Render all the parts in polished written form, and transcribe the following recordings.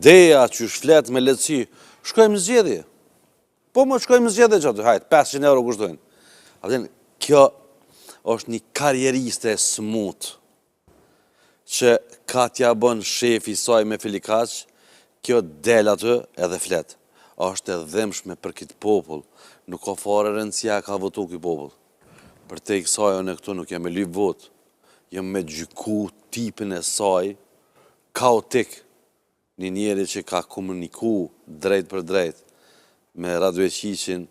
ideja që shflet me lehtësi, shkojmë në zgjedhje. Po më shkojmë në zgjedhje që aty, hajt, 500 euro kushtojnë. Atë kjo është një karjeriste e smut që ka t'ja bën shefi saj me filikaq, kjo del aty edhe flet. Është e dhemshme për këtë popull, nuk ka fare rëndësia ka votu këtë popull. Për te i kësaj unë këtu nuk jam me lyp vot, jam me gjyku tipin e saj kaotik, një njeri që ka komuniku drejt për drejt me Radio Eqiqin,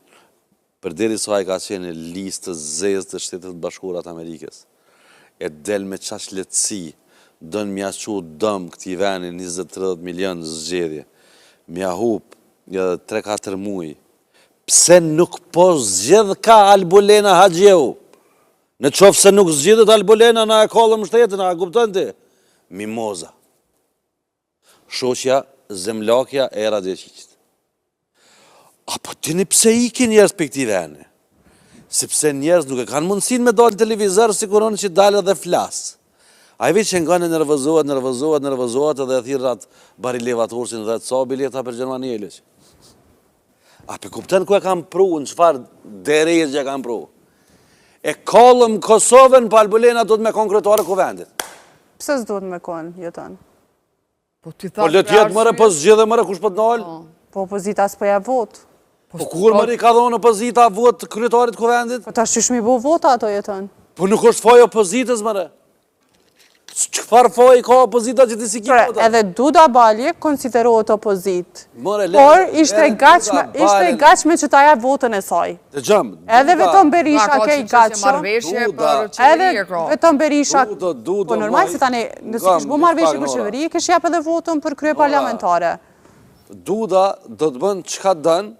për deri saj ka qenë listë të zezë të Shtetet Bashkuara të Amerikës. E del me qaq lehtësi, dënë mja qu dëm këti veni 20-30 milion zgjedhje, mja hup 3-4 muj. Pse nuk po zgjedh ka Albolena Haxheu? Në qofë se nuk zgjidhet Albolena, na e kollëm shtetin, na e kuptën ti? Mimoza. Shoqja zemlakja e Radio Eqiqit. Apo tini pse ikin njerëz për këti veni? Sepse njerëz nuk e kanë mundësin me dalë në televizor, siguron që dalë dhe flasë. A i veç që nga në nervozohet edhe e thirrat Barilevat Ursin dhe të sa bileta për Gjermani Eliq. A për kupten ku e kam pru, në qëfar derejës që e kam pru. E kollëm Kosovën, pa Albolena do të me konkretuare kuvendit. Pse s'do të me konë, jetën? Po le tjetë mëre, po zgjidhe mëre, kush po të nalë? Po opozita s'poja vot. Po kur mëri ka dhonë opozita vot kryetarit kuvendit? Po ta shqyshmi bo vota ato jetën? Po nuk është foj opozitës mëre. Qëfar foj ka opozita që ti si kipë vota? Edhe Duda Balje konsiderohet opozit. Por ishte i gachme që ta ja votën e saj. Edhe vetëm Berisha ke i gachme. Edhe vetëm Berisha. Po normal se tani, nësi kishë bu marrëveshje për qeveri, kishë jap edhe votën për krye parlamentare. Duda do të bënë qka dënë,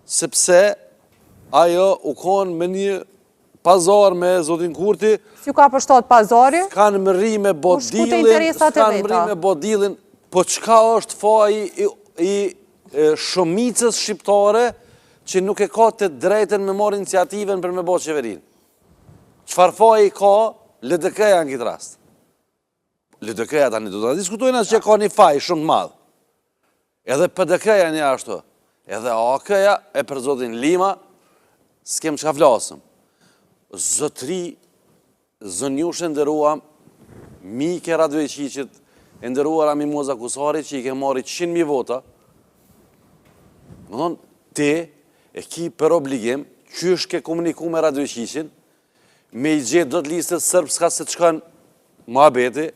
sepse ajo u konë me një pazar me Zotin Kurti. Si ka përshtat pazari? Kanë më rri me bodilin, po qka është faji i shumicës shqiptare që nuk e ka të drejten me marrë iniciativen për me bo qeverin. Qfar faji ka LDK-ja në këtë rast? LDK-ja tani do të diskutojnë asë që ka një faj shumë madhë. Edhe PDK-ja një ashtu, edhe AK-ja e për Zotin Lima, s'kem qka flasëm. Zotri, zënjush e ndëruam, mike Radio Eqiqit, e ndëruara Mimoza Kusari që i ke marri 100.000 vota, më thonë, te e ki për obligim, qysh ke komuniku me Radio Eqiqin, me i gjithë do të listët sërbska se të shkan muhabeti,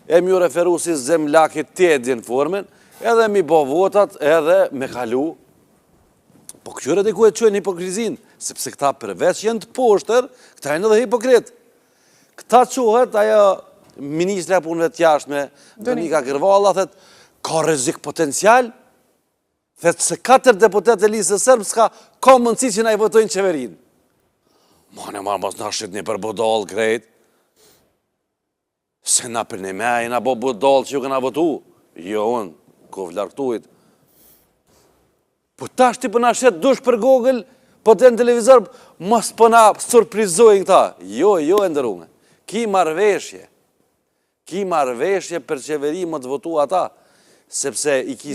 e mi u referu si zemlakit te e djenë formen, edhe mi bo votat, edhe me kalu. Po këtyre dhe ku e qëjnë hipokrizin, sepse këta përveç jenë të poshtër, këta jenë edhe hipokrit. Këta quhet, ajo ministre e punëve të jashtme, Donika Kërvalla, thet, ka rrezik potencial, thet se 4 deputet e listës sërbë ka mundësi që na i votojnë qeverin. Mane mos na shqit një për budall krejt, se na për një me, na bo budall që ju këna votu. Jo, unë, ku vlarktuit. Po tash ti përna shetë dush për Google, po të në televizor, mos përna surprizojnë këta. Jo, e ndërunge. Ki marveshje për qeveri më të votu ata, sepse i ki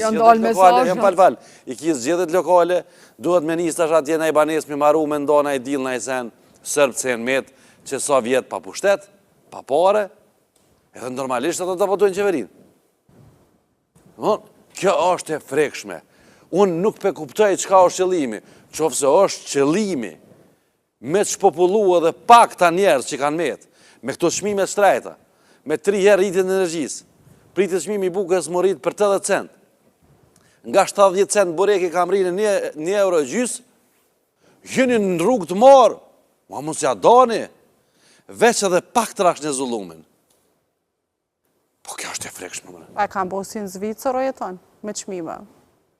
zgjedhjet lokale, duhet ministrash atje në i banes mi maru me ndona i dil në i sen, sërbë se në met, që sa vjetë pa pushtet, pa pare, edhe normalisht ato të votojnë qeverin. Kjo është e frekshme. Unë nuk pe kuptoj qka është qëllimi, qofse është qëllimi me të shpopullu edhe pak ta njerës që kanë metë, me këto shmime shtrejta, me 3 herë rritin në energjisë, pritit shmimi bukës më rritë për 80 cent, nga 70 cent bureki kam rrinë 1 euro gjysë, jeni në rrugë të marë, ma mund s'ja dani, veç edhe pak të rash në zullumin. Po kjo është e frekshme. A kam bo si në Zvicër o jeton, me qmime?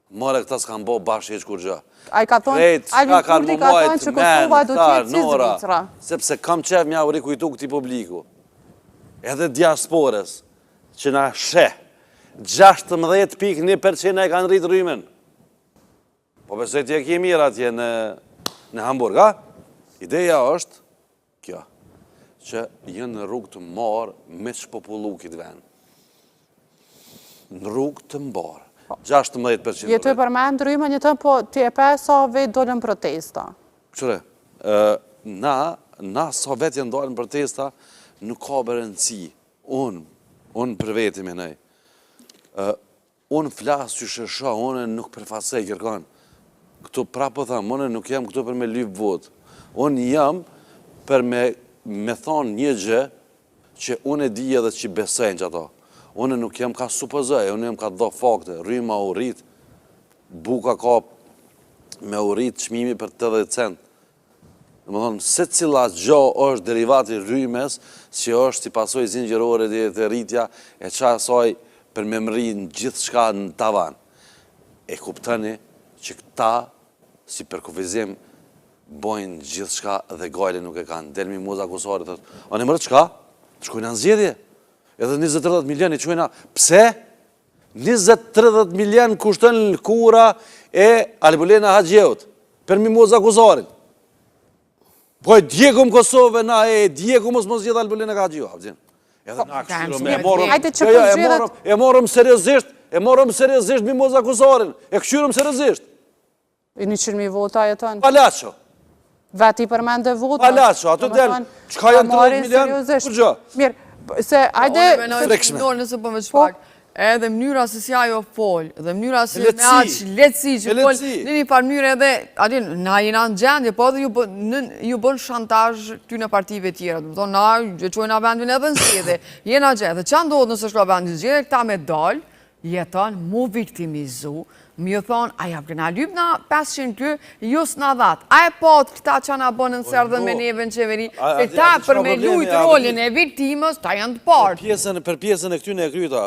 More këta s'kan bo bashkë e që kur gjë. A i ka thonë, Alvin Kurti ka thonë që Kosova do tjetë si Zvicra. Sepse kam qef mja u rikujtu këti publiku. Edhe diaspores, që na sheh, 16% e kanë rritë rrymen. Po besoj t'je ki mirë atje në Hamburg, a? Ideja është kjo, që jënë në rrugë të marë me që popullu këtë vend. Në rrugë të mbarë. 16%. Jetu e përmend rrymë një tëmë, po ti e pe sa vetë dolën protesta? Qëre, na sa vetë janë dolën protesta, nuk ka bërëndësi. Unë për vetëm e nej. Unë flasë që shësha, unë nuk përfasej kërkan. Këtu prapë thamë, unë nuk jam këtu për me lypë votë. Unë jam për me thonë një gjë që unë e di edhe që besejnë që ato. Unë nuk jam ka supozaj, unë jam ka do fakte, rryma u rritë, buka ka me u rritë qmimi për 80 cent. Në më thonë, se cila gjo është derivati rrymes, që është si pasoj zingjërore dhe të rritja, e qa asoj për me mëri në gjithë shka në tavan. E kuptani që këta, si për kufizim, bojnë gjithë shka dhe gajle nuk e kanë. Delmi muza kusari, thëtë, a në mërë qka? Shkojna në zjedhje. Edhe 20-30 milion i qojna. Pse? 20-30 milion kushtën lëkura e Albulena Hadjeut. Për mi muza kusarin. Po e djekum Kosovë, na e djekum mos zjedhë Albulena Hadjeut. Edhe na këshyrum, e morëm seriosisht, mi moza kusarin, e këshyrum seriosisht. I 100.000 vota e tënë? Palacho. Veti përmende vota? Palacho, ato delë, qka janë 30 milion, kur gjë? Mirë, se ajde... Nëse po me shpak, edhe mënyra se si ajo folë, edhe mënyra se me aqë letësi që folë, në një farë mënyrë edhe, adin, na jena në gjendje, po edhe ju bën shantaj ty në partive tjera, të më thonë, na gjë qojna vendin edhe në zjedhe, jena gjendje, qa ndodhë nëse shko vendin zjedhe, këta me dalë, jeton, mu viktimizu, mi ju thonë, a ja përna lyp na 500 kë, just na dhatë, a e potë këta që na bënë në sërdhën me neve në qeveri, se ta për me lujtë rolin e viktimës, ta janë të partë. Per pjesën e këtyne e kryta,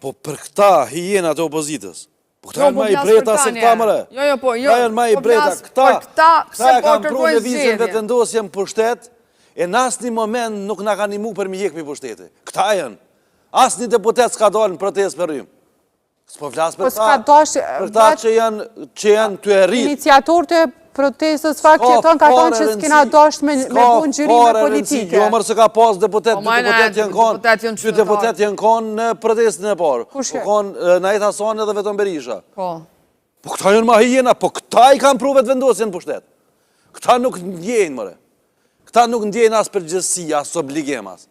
po për këta hijena të opozitës, po këta janë ma i breta se këta mëre. Këta janë ma i breta, këta e kam pru në vizën vetëvendosje më pushtet, e në asë një moment nuk nga ka një mu për mi jekë mi pushteti. Këta janë, asë një deputet s'ka dalë në protest për rrymë. S'po flasë për ta që janë të e rritë. Iniciator të protestës fakt që tonë ka tonë që s'kina dosht me bunë gjyrime politike. Jo mërë se ka pas deputet, dy deputet janë konë në protestën e parë. Kushke? Po konë Najt Hasani edhe vetëm Berisha. Po këta janë ma hijena, po këta i kanë pru vetëvendosje në pushtet. Këta nuk ndjenë, mëre. Këta nuk ndjenë asë përgjësi, asë obligim asë.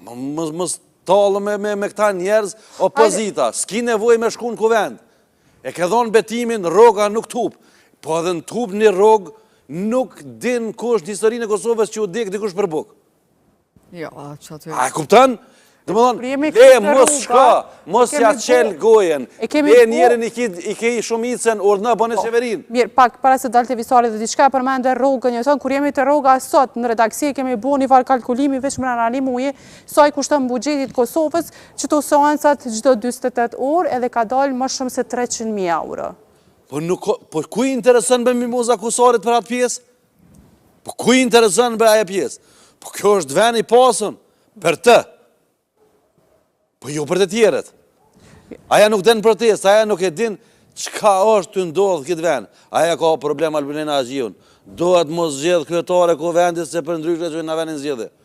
Mës talë me këta njerëz opozita, s'ki nevoj me shku në kuvend. E ke dhonë betimin, roga nuk tup. Po edhe në tup një rog, nuk din kush në historinë e Kosovës që u dik dikush për buk. Jo, që aty... A e kuptan? Dhe më thonë, mos shka, mos ja qelë gojen, njerën i ke i shumicën, urdhna bënë qeverin. Mirë, pak para se dalë të visari dhe diçka përmende rrugën, një thonë, kur jemi të rruga sot, në redaksi kemi bu një farë kalkulimi, veç më në anim uje, sa i kushtën bugjetit Kosovës, që të seansat gjdo 28 orë, edhe ka dalë më shumë se 300.000 euro. Po ku i interesën për mimoza kusarit për atë pjesë? Po ku i interesën për aje pjesë? Po kjo është ven i pasën, për të. Po jo për të tjeret. Aja nuk den protest, aja nuk e din qka është të ndodhë këtë ven. Aja ka problem Albulena Hadjeut. Dohet mos zgjedh kryetare ku vendit se për ndryshme që në venin zgjedhe.